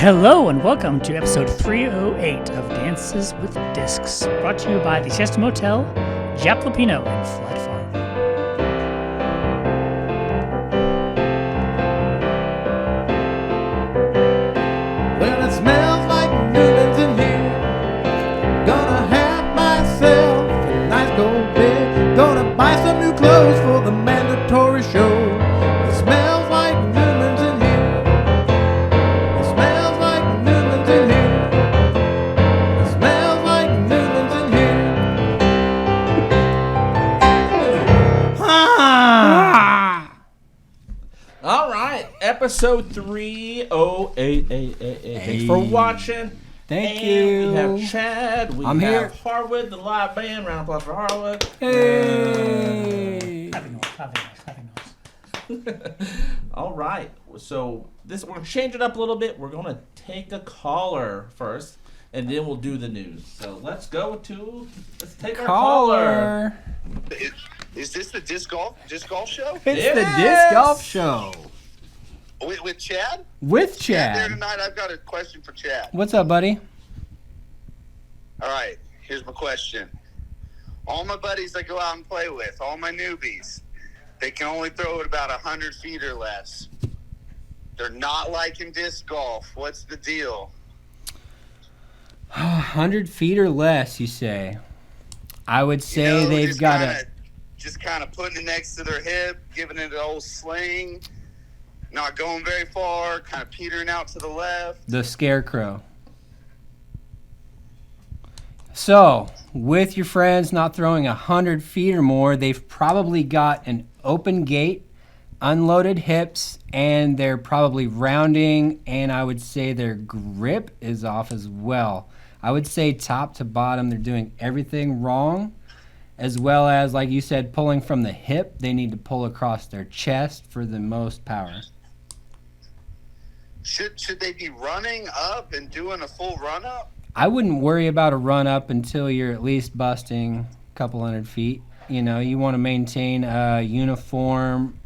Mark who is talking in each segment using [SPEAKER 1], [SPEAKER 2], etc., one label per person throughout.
[SPEAKER 1] Hello and welcome to episode 308 of Dances with Discs, brought to you by the Siesta Motel, Japlapino, and Flat Farm.
[SPEAKER 2] Well, it smells like Newman's in here. Gonna have myself a nice cold bed. Gonna buy some new clothes for the mandatory show. It smells like Newman's in here. It smells like Newman's in here. It smells like Newman's in here.
[SPEAKER 3] All right, episode 308. Thanks for watching.
[SPEAKER 2] Thank
[SPEAKER 3] and
[SPEAKER 2] you.
[SPEAKER 3] We have Chad. We
[SPEAKER 2] I'm
[SPEAKER 3] have
[SPEAKER 2] here.
[SPEAKER 3] Harwood, the live band. Round of applause for Harwood.
[SPEAKER 2] Hey.
[SPEAKER 1] Having noise.
[SPEAKER 3] All right, so we're gonna change it up a little bit. We're gonna take a caller first, and then we'll do the news. So let's take our caller.
[SPEAKER 4] Is this the disc golf show
[SPEAKER 2] It's
[SPEAKER 3] Yes.
[SPEAKER 2] the Disc Golf Show
[SPEAKER 4] with Chad?
[SPEAKER 2] with
[SPEAKER 4] There
[SPEAKER 2] Chad.
[SPEAKER 4] tonight. I've got a question for Chad.
[SPEAKER 2] What's up, buddy?
[SPEAKER 4] All right, here's my question. All my buddies I go out and play with, all my newbies, they can only throw it about 100 feet or less. They're not liking disc golf. What's the deal?
[SPEAKER 2] 100 feet or less, you say? I would say
[SPEAKER 4] You know,
[SPEAKER 2] they've
[SPEAKER 4] just
[SPEAKER 2] got
[SPEAKER 4] kinda- Just kind of putting it next to their hip, giving it an old sling, not going very far, kind of petering out to the left.
[SPEAKER 2] the scarecrow. So, with your friends not throwing 100 feet or more, they've probably got an open gate, unloaded hips, and they're probably rounding, and I would say their grip is off as well. I would say top to bottom, they're doing everything wrong, as well as, like you said, pulling from the hip. They need to pull across their chest for the most power.
[SPEAKER 4] Should they be running up and doing a full run up?
[SPEAKER 2] I wouldn't worry about a run up until you're at least busting a couple hundred feet. You know, you want to maintain a uniform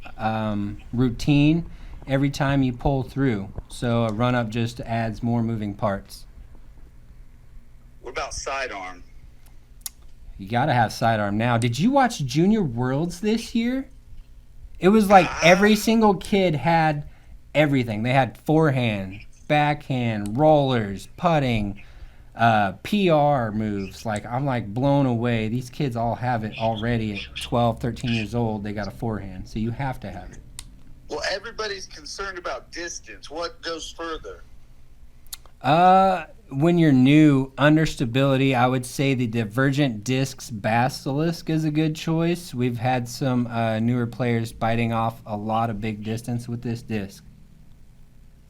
[SPEAKER 2] routine every time you pull through. So a run up just adds more moving parts.
[SPEAKER 4] What about sidearm?
[SPEAKER 2] You got to have sidearm now. Did you watch Junior Worlds this year? It was like every single kid had everything. They had forehand, backhand, rollers, putting, PR moves. Like, I'm like blown away. These kids all have it already at 12, 13 years old. They got a forehand. So you have to have it.
[SPEAKER 4] Well, everybody's concerned about distance. What goes further?
[SPEAKER 2] When you're new, under stability, I would say the Divergent Discs Basilisk is a good choice. We've had some newer players biting off a lot of big distance with this disc.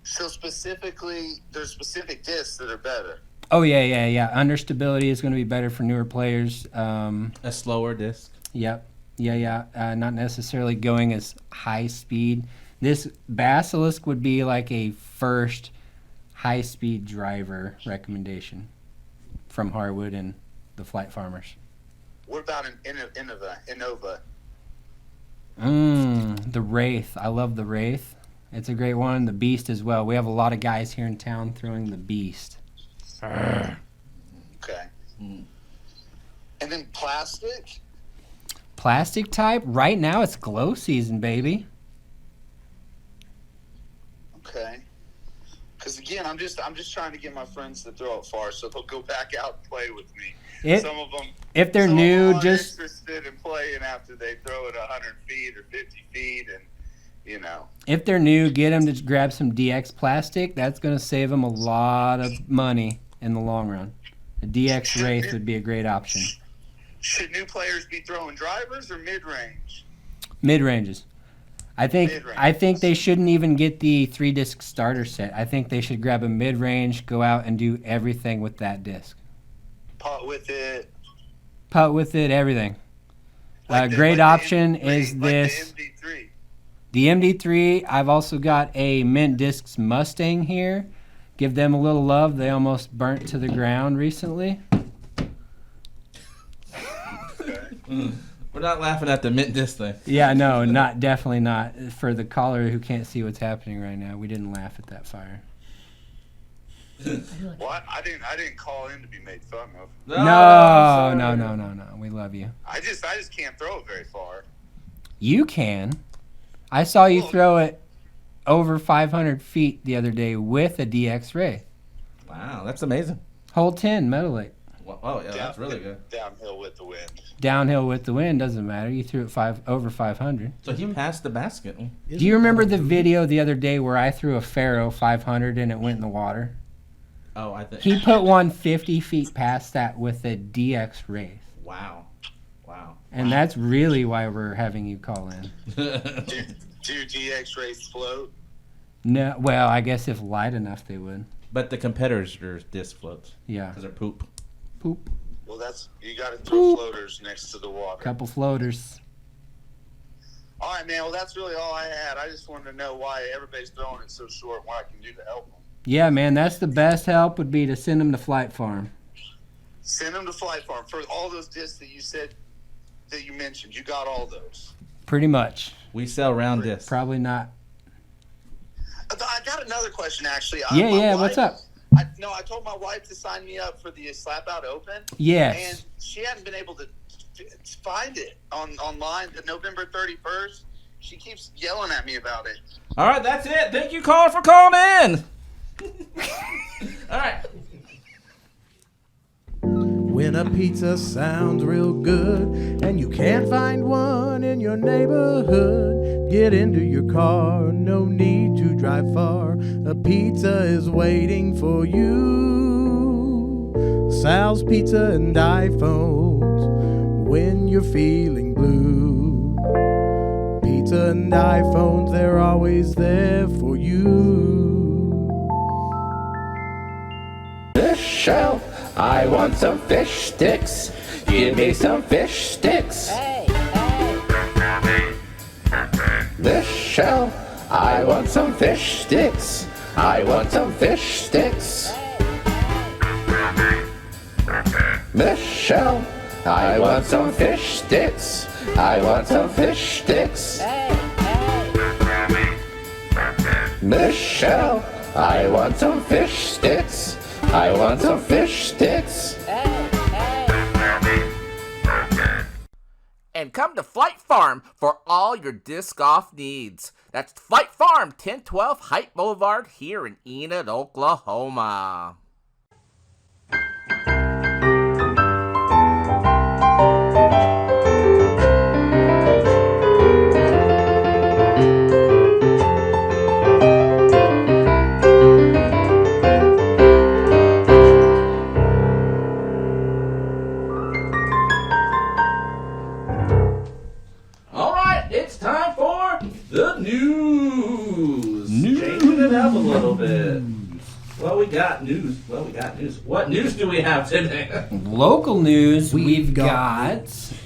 [SPEAKER 4] So specifically, there's specific discs that are better.
[SPEAKER 2] Oh, yeah. Under stability is going to be better for newer players.
[SPEAKER 3] A slower disc.
[SPEAKER 2] Yep. Yeah. Not necessarily going as high speed. This Basilisk would be like a first high-speed driver recommendation from Harwood and the Flight Farmers.
[SPEAKER 4] What about an Innova?
[SPEAKER 2] The Wraith. I love the Wraith. It's a great one. The Beast as well. We have a lot of guys here in town throwing the Beast.
[SPEAKER 4] Okay. And then plastic?
[SPEAKER 2] Plastic type? Right now it's glow season, baby.
[SPEAKER 4] Okay. Because again, I'm just trying to get my friends to throw it far, so they'll go back out and play with me. Some of them,
[SPEAKER 2] If they're
[SPEAKER 4] some of
[SPEAKER 2] new,
[SPEAKER 4] them aren't
[SPEAKER 2] just
[SPEAKER 4] interested in playing after they throw it 100 feet or 50 feet, and you know.
[SPEAKER 2] if they're new, get them to grab some DX plastic. That's going to save them a lot of money in the long run. A DX Wraith would be a great option.
[SPEAKER 4] Should new players be throwing drivers or mid-range?
[SPEAKER 2] Mid-ranges. I think
[SPEAKER 4] Mid-ranges.
[SPEAKER 2] they shouldn't even get the 3-disc starter set. I think they should grab a mid-range, go out and do everything with that disc.
[SPEAKER 4] Putt with it.
[SPEAKER 2] Putt with it, everything.
[SPEAKER 4] Like
[SPEAKER 2] Great
[SPEAKER 4] the
[SPEAKER 2] option
[SPEAKER 4] MD3,
[SPEAKER 2] is
[SPEAKER 4] like
[SPEAKER 2] this.
[SPEAKER 4] The MD3.
[SPEAKER 2] The MD3, I've also got a Mint Discs Mustang here. Give them a little love. They almost burnt to the ground recently.
[SPEAKER 3] We're not laughing at the mint disc thing.
[SPEAKER 2] Yeah, no, definitely not. For the caller who can't see what's happening right now, we didn't laugh at that fire.
[SPEAKER 4] What? I didn't call in to be made fun of.
[SPEAKER 2] No. We love you.
[SPEAKER 4] I just can't throw it very far.
[SPEAKER 2] You can. I saw you throw it over 500 feet the other day with a DX ray.
[SPEAKER 3] Wow, that's amazing.
[SPEAKER 2] Hole 10, Meadow Lake.
[SPEAKER 3] Oh, yeah, that's really good.
[SPEAKER 4] Downhill with the wind.
[SPEAKER 2] Downhill with the wind, doesn't matter. You threw it over 500.
[SPEAKER 3] So he passed the basket.
[SPEAKER 2] Do you remember the video the other day where I threw a Faro 500 and it went in the water?
[SPEAKER 3] Oh, I think.
[SPEAKER 2] He put one 50 feet past that with a DX Wraith.
[SPEAKER 3] Wow.
[SPEAKER 2] And that's really why we're having you call in.
[SPEAKER 4] Do DX race float?
[SPEAKER 2] No, well, I guess if light enough they would.
[SPEAKER 3] But the competitors' disc floats.
[SPEAKER 2] Yeah.
[SPEAKER 3] Because they're poop.
[SPEAKER 4] Well, you got to throw floaters next to the water.
[SPEAKER 2] Couple floaters.
[SPEAKER 4] All right, man. Well, that's really all I had. I just wanted to know why everybody's throwing it so short and what I can do to help them.
[SPEAKER 2] Yeah, man, that's the best help would be to send them to Flight Farm.
[SPEAKER 4] Send them to Flight Farm for all those discs that you said that you mentioned. You got all those.
[SPEAKER 2] Pretty much.
[SPEAKER 3] We sell round discs.
[SPEAKER 2] Probably not.
[SPEAKER 4] I got another question, actually.
[SPEAKER 2] Yeah, what's up?
[SPEAKER 4] I told my wife to sign me up for the Slap Out Open.
[SPEAKER 2] Yes.
[SPEAKER 4] And she hadn't been able to find it online. The November 31st. She keeps yelling at me about it.
[SPEAKER 3] All right, that's it. Thank you, caller, for calling in. All right.
[SPEAKER 5] When a pizza sounds real good and you can't find one in your neighborhood, get into your car, no need to drive far. A pizza is waiting for you. Sal's Pizza and iPhones when you're feeling blue. Pizza and iPhones, they're always there for you.
[SPEAKER 6] This shelf, I want some fish sticks. Give me some fish sticks. This shelf, I want some fish sticks. I want some fish sticks. This shelf, I want some fish sticks. I want some fish sticks. This shelf, I want some fish sticks. I want some fish sticks.
[SPEAKER 7] And come to Flight Farm for all your disc golf needs. That's Flight Farm, 1012 Height Boulevard here in Enid, Oklahoma.
[SPEAKER 3] Changing it up a little bit. Well, we got news. What news do we have today?
[SPEAKER 2] Local news, we've got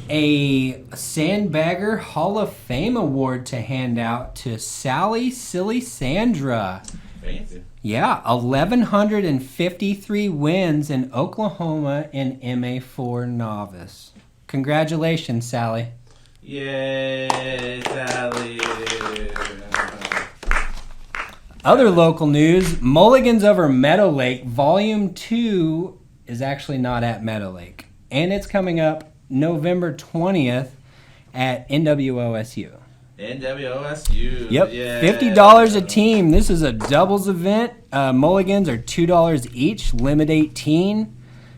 [SPEAKER 2] a Sandbagger Hall of Fame award to hand out to Sally Silly Sandra.
[SPEAKER 3] Fancy.
[SPEAKER 2] Yeah, 1,153 wins in Oklahoma in MA4 Novice. Congratulations, Sally.
[SPEAKER 3] Yay, Sally.
[SPEAKER 2] Other local news, Mulligans over Meadow Lake, Volume 2 is actually not at Meadow Lake. And it's coming up November 20th at NWOSU.
[SPEAKER 3] NWOSU.
[SPEAKER 2] Yep,
[SPEAKER 3] yeah.
[SPEAKER 2] $50 a team. This is a doubles event. Mulligans are $2 each, limit 18.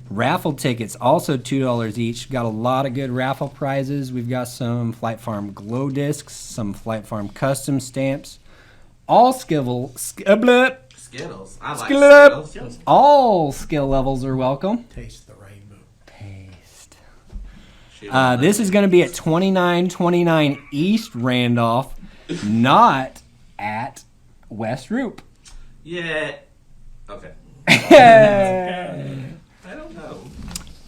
[SPEAKER 2] Raffle tickets also $2 each. Got a lot of good raffle prizes. We've got some Flight Farm glow discs, some Flight Farm custom stamps. All
[SPEAKER 3] Skittles. I like Skittles.
[SPEAKER 2] All skill levels are welcome.
[SPEAKER 5] Taste the rainbow.
[SPEAKER 2] Taste. This is going to be at 2929 East Randolph, not at West Roop.
[SPEAKER 3] Yeah. Okay.
[SPEAKER 2] I
[SPEAKER 3] don't know.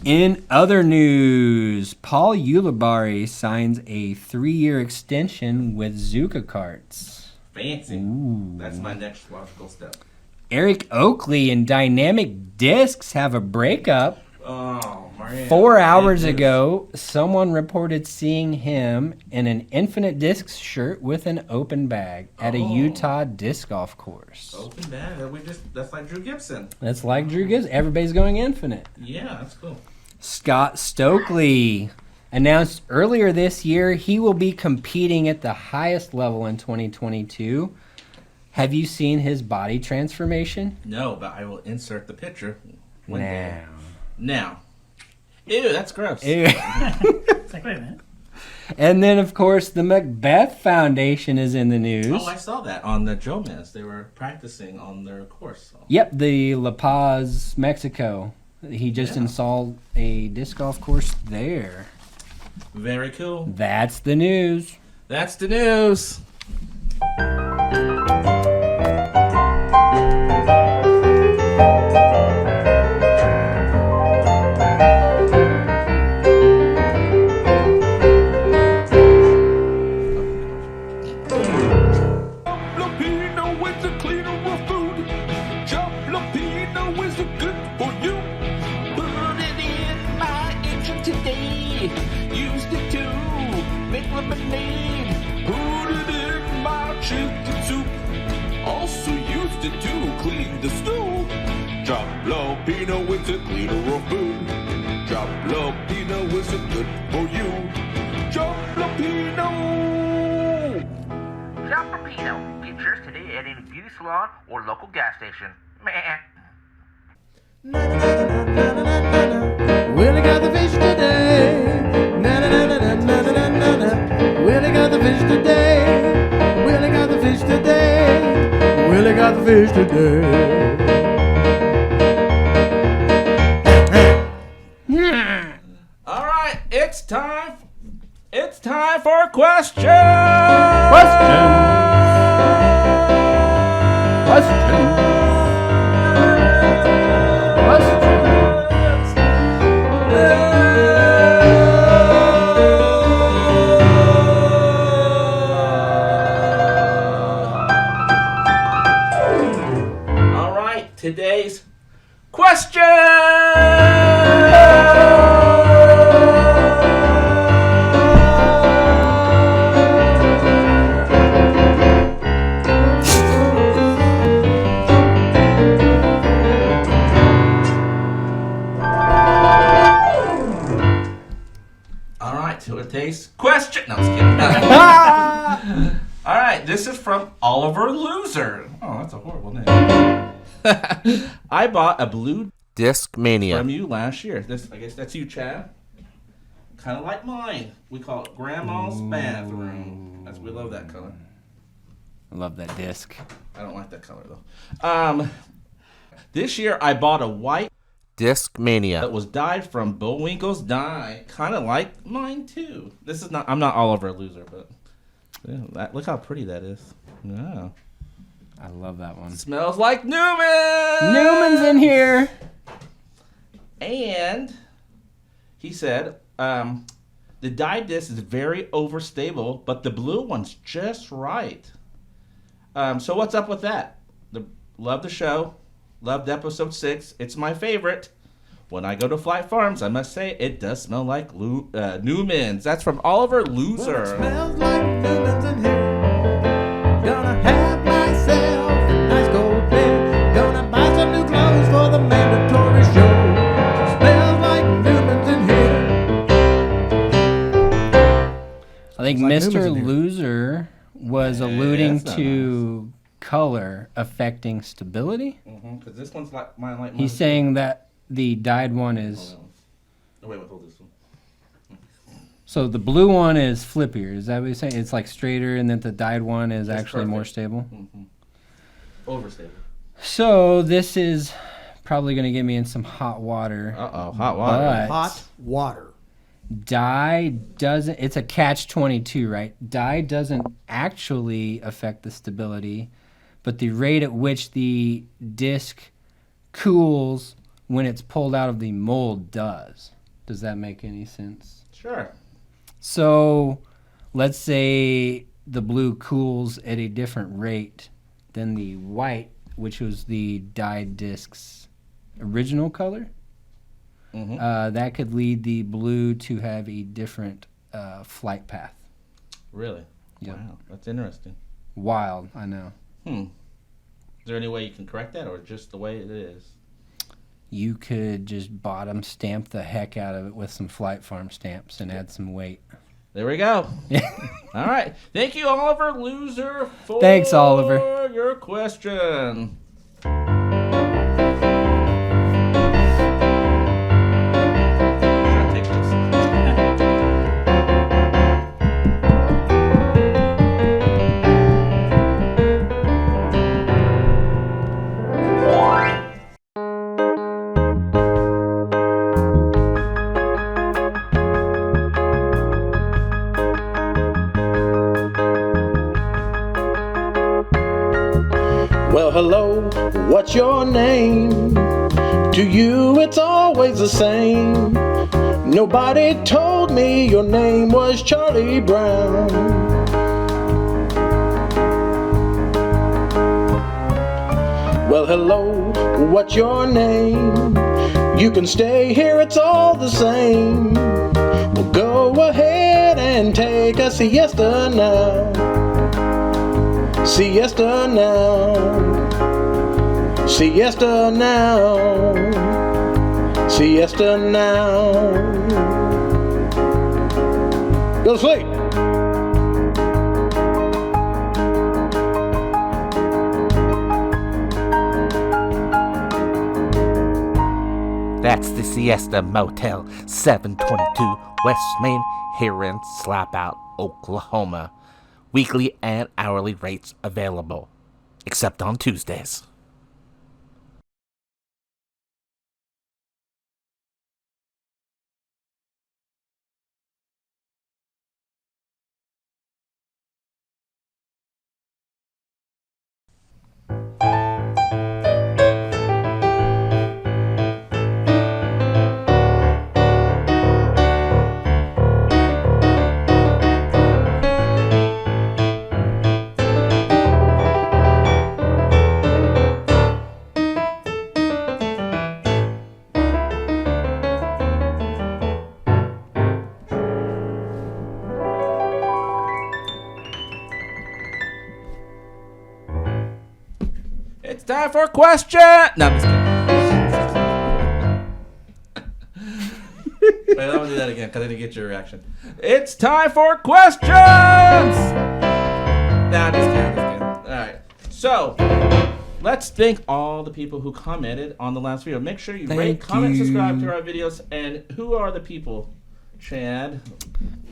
[SPEAKER 2] In other news, Paul Ulibarri signs a 3-year extension with Zuka Carts.
[SPEAKER 3] Fancy.
[SPEAKER 2] Ooh.
[SPEAKER 3] That's my next logical step.
[SPEAKER 2] Eric Oakley and Dynamic Discs have a breakup.
[SPEAKER 3] Oh, man.
[SPEAKER 2] 4 hours ago, someone reported seeing him in an Infinite Discs shirt with an open bag at a Utah disc golf course.
[SPEAKER 3] Open bag. That's like Drew Gibson.
[SPEAKER 2] That's like Drew Gibson. Everybody's going infinite.
[SPEAKER 3] Yeah, that's cool.
[SPEAKER 2] Scott Stokely announced earlier this year he will be competing at the highest level in 2022. Have you seen his body transformation?
[SPEAKER 3] No, but I will insert the picture one day.
[SPEAKER 2] Now.
[SPEAKER 3] Ew, that's gross.
[SPEAKER 2] Ew.
[SPEAKER 1] It's like, wait a minute.
[SPEAKER 2] And then, of course, the Macbeth Foundation is in the news.
[SPEAKER 3] Oh, I saw that on the Jomez. They were practicing on their course.
[SPEAKER 2] Yep, the La Paz, Mexico. He just installed a disc golf course there.
[SPEAKER 3] Very cool.
[SPEAKER 2] That's the news.
[SPEAKER 3] That's the news.
[SPEAKER 8] Jalapeno is a cleaner of food. Jalapeno is a good for you. Jalapeno!
[SPEAKER 7] Jalapeno. Get yours today at any beauty salon or local gas station. Meh.
[SPEAKER 5] Willie got the fish today. Na na na na na na na na na. Willie got the fish today. Willie got the fish today. Willie got the fish today.
[SPEAKER 3] All right, it's time. It's time for a question. All right, today's question. Today's question. No, I'm just kidding. All right, this is from Oliver Loser. Oh, that's a horrible name. I bought a blue
[SPEAKER 7] Disc Mania.
[SPEAKER 3] from you last year. I guess that's you, Chad. Kind of like mine. We call it Grandma's bathroom. We love that color.
[SPEAKER 2] I love that disc.
[SPEAKER 3] I don't like that color though. This year I bought a white
[SPEAKER 7] Disc Mania.
[SPEAKER 3] that was dyed from Bullwinkle's dye, kind of like mine too. This is not. I'm not Oliver Loser, but yeah, look how pretty that is. Yeah,
[SPEAKER 2] I love that one.
[SPEAKER 3] smells like Newman.
[SPEAKER 2] Newman's in here.
[SPEAKER 3] And he said, the dye disc is very overstable, but the blue one's just right. So what's up with that? Love the show. Loved episode 6. It's my favorite. When I go to Flight Farms, I must say it does smell like Newman's. That's from Oliver Loser.
[SPEAKER 5] Well, it smells like Newman's in here. Gonna have myself a nice cold bed. Gonna buy some new clothes for the mandatory show. It smells like Newman's in here.
[SPEAKER 2] I think
[SPEAKER 5] like
[SPEAKER 2] Mr.
[SPEAKER 5] Newman's in here.
[SPEAKER 2] Loser was alluding
[SPEAKER 3] that's not
[SPEAKER 2] to color affecting stability.
[SPEAKER 3] Because this one's like mine.
[SPEAKER 2] He's saying that the dyed one is...
[SPEAKER 3] Oh, wait, hold this one.
[SPEAKER 2] So the blue one is flippier. Is that what you're saying? It's like straighter, and then the dyed one is
[SPEAKER 3] That's
[SPEAKER 2] actually more
[SPEAKER 3] perfect.
[SPEAKER 2] stable.
[SPEAKER 3] Overstable.
[SPEAKER 2] So this is probably going to get me in some hot water.
[SPEAKER 3] Uh-oh, hot water.
[SPEAKER 2] But
[SPEAKER 5] Hot water.
[SPEAKER 2] dye doesn't... It's a catch-22, right? Dye doesn't actually affect the stability, but the rate at which the disc cools when it's pulled out of the mold does. Does that make any sense?
[SPEAKER 3] Sure.
[SPEAKER 2] So let's say the blue cools at a different rate than the white, which was the dyed disc's original color. that could lead the blue to have a different flight path.
[SPEAKER 3] Really?
[SPEAKER 2] Yep.
[SPEAKER 3] Wow, that's interesting.
[SPEAKER 2] Wild, I know.
[SPEAKER 3] Is there any way you can correct that, or just the way it is?
[SPEAKER 2] You could just bottom stamp the heck out of it with some Flight Farm stamps and add some weight.
[SPEAKER 3] There we go. All right. Thank you, Oliver Loser, for
[SPEAKER 2] Thanks, Oliver.
[SPEAKER 3] your question.
[SPEAKER 5] Well, hello, what's your name? To you, it's always the same. Nobody told me your name was Charlie Brown. Well, hello, what's your name? You can stay here, it's all the same. Well, go ahead and take a siesta now. Siesta now. Siesta now. Siesta now. Go to sleep.
[SPEAKER 7] That's the Siesta Motel, 722 West Main here in Slapout, Oklahoma. Weekly and hourly rates available, except on Tuesdays.
[SPEAKER 3] It's time for a question. No, I'm just kidding. Wait, I'm gonna do that again because I didn't get your reaction. It's time for questions. No, I'm just kidding. All right. So, let's thank all the people who commented on the last video. Make sure you rate, comment, subscribe to our videos. And who are the people, Chad?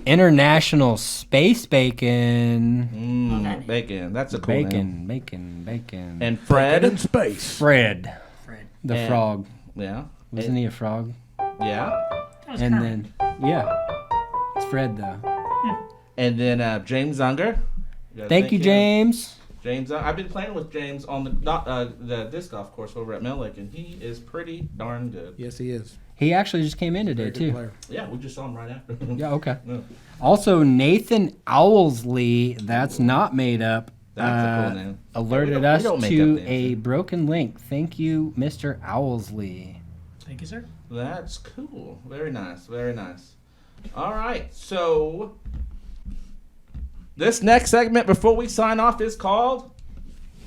[SPEAKER 2] International Space Bacon.
[SPEAKER 3] Bacon. That's a cool name.
[SPEAKER 2] Bacon.
[SPEAKER 3] And Fred.
[SPEAKER 5] In space.
[SPEAKER 2] Fred. The
[SPEAKER 3] And-
[SPEAKER 2] frog.
[SPEAKER 3] Yeah.
[SPEAKER 2] Wasn't he a frog?
[SPEAKER 3] Yeah.
[SPEAKER 1] That was
[SPEAKER 2] And
[SPEAKER 1] Kermit.
[SPEAKER 2] then, yeah. It's Fred, though.
[SPEAKER 3] And then James Unger.
[SPEAKER 2] Thank you, James.
[SPEAKER 3] James, I've been playing with James on the disc golf course over at Mill Lake, and he is pretty darn good.
[SPEAKER 5] Yes, he is.
[SPEAKER 2] He actually just came in today,
[SPEAKER 5] Very good
[SPEAKER 2] too.
[SPEAKER 5] player.
[SPEAKER 3] Yeah, we just saw him right after.
[SPEAKER 2] Yeah, okay.
[SPEAKER 3] Yeah.
[SPEAKER 2] Also, Nathan Owlsley, that's not made up,
[SPEAKER 3] That's a cool name.
[SPEAKER 2] alerted
[SPEAKER 3] We
[SPEAKER 2] us
[SPEAKER 3] don't make
[SPEAKER 2] to
[SPEAKER 3] up names,
[SPEAKER 2] a
[SPEAKER 3] yeah.
[SPEAKER 2] broken link. Thank you, Mr. Owlsley.
[SPEAKER 1] Thank you, sir.
[SPEAKER 3] That's cool. Very nice. Very nice. All right. So this next segment before we sign off is called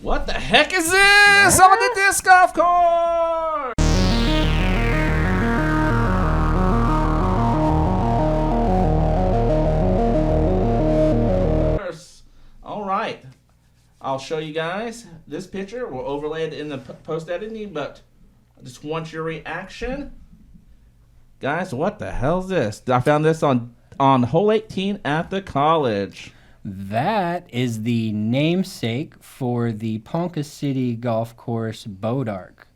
[SPEAKER 3] "What the heck is this on the disc golf course?" All right. I'll show you guys this picture. We'll overlay it in the post editing, but I just want your reaction. Guys, what the hell's this? I found this on hole 18 at the college.
[SPEAKER 2] That is the namesake for the Ponca City Golf Course Boat Arc.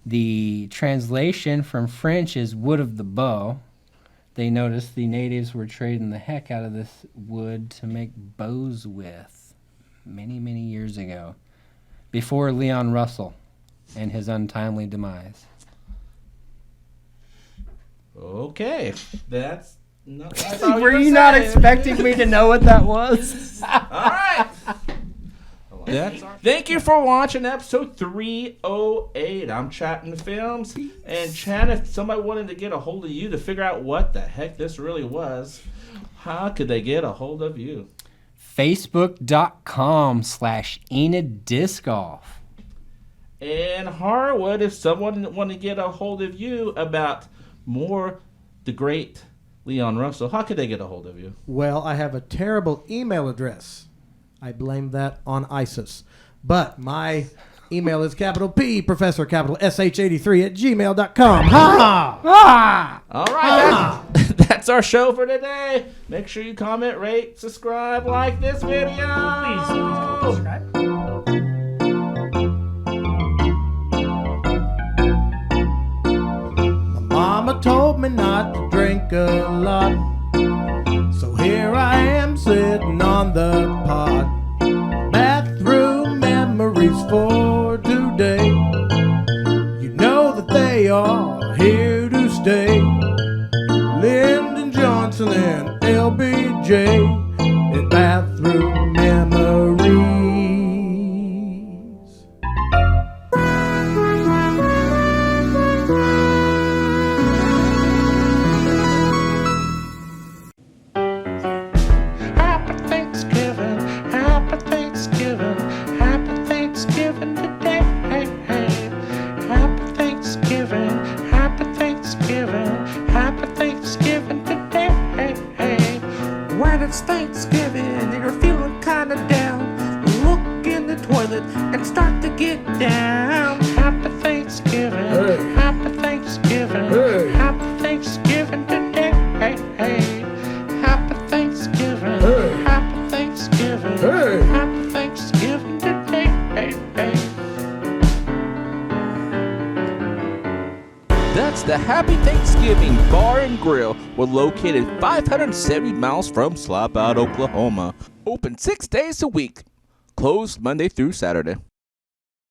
[SPEAKER 2] The translation from French is wood of the bow. They noticed the natives were trading the heck out of this wood to make bows with many, many years ago, before Leon Russell and his untimely demise.
[SPEAKER 3] Okay, that's not what I thought
[SPEAKER 2] Were
[SPEAKER 3] were
[SPEAKER 2] you not
[SPEAKER 3] saying.
[SPEAKER 2] expecting me to know what that was?
[SPEAKER 3] All right. Hold Thank you for watching episode 308. I'm chatting films. And Chan, if somebody wanted to get a hold of you to figure out what the heck this really was, how could they get a hold of you?
[SPEAKER 2] Facebook.com/Enid Disc Golf.
[SPEAKER 3] And Harwood, if someone wanted to get a hold of you about more the great Leon Russell, how could they get a hold of you?
[SPEAKER 5] Well, I have a terrible email address. I blame that on ISIS. But my email is capital P, Professor capital SH83 @gmail.com. Ha!
[SPEAKER 2] Ah!
[SPEAKER 3] All right, that's our show for today. Make sure you comment, rate, subscribe, like this video.
[SPEAKER 1] Please subscribe.
[SPEAKER 5] Mama told me not to drink a lot, so here I am sitting on the pot. Bathroom memories for today. You know that they are here to stay. Lyndon Johnson and LBJ in bathroom memories.
[SPEAKER 7] When it's Thanksgiving and you're feeling kinda down, look in the toilet and start to get down. Happy Thanksgiving, happy Thanksgiving, happy Thanksgiving today. Happy Thanksgiving, happy Thanksgiving, happy Thanksgiving today. That's the Happy Thanksgiving Bar and Grill. We're located 570 miles from Slop Out, Oklahoma. Open 6 days a week. Closed Monday through Saturday.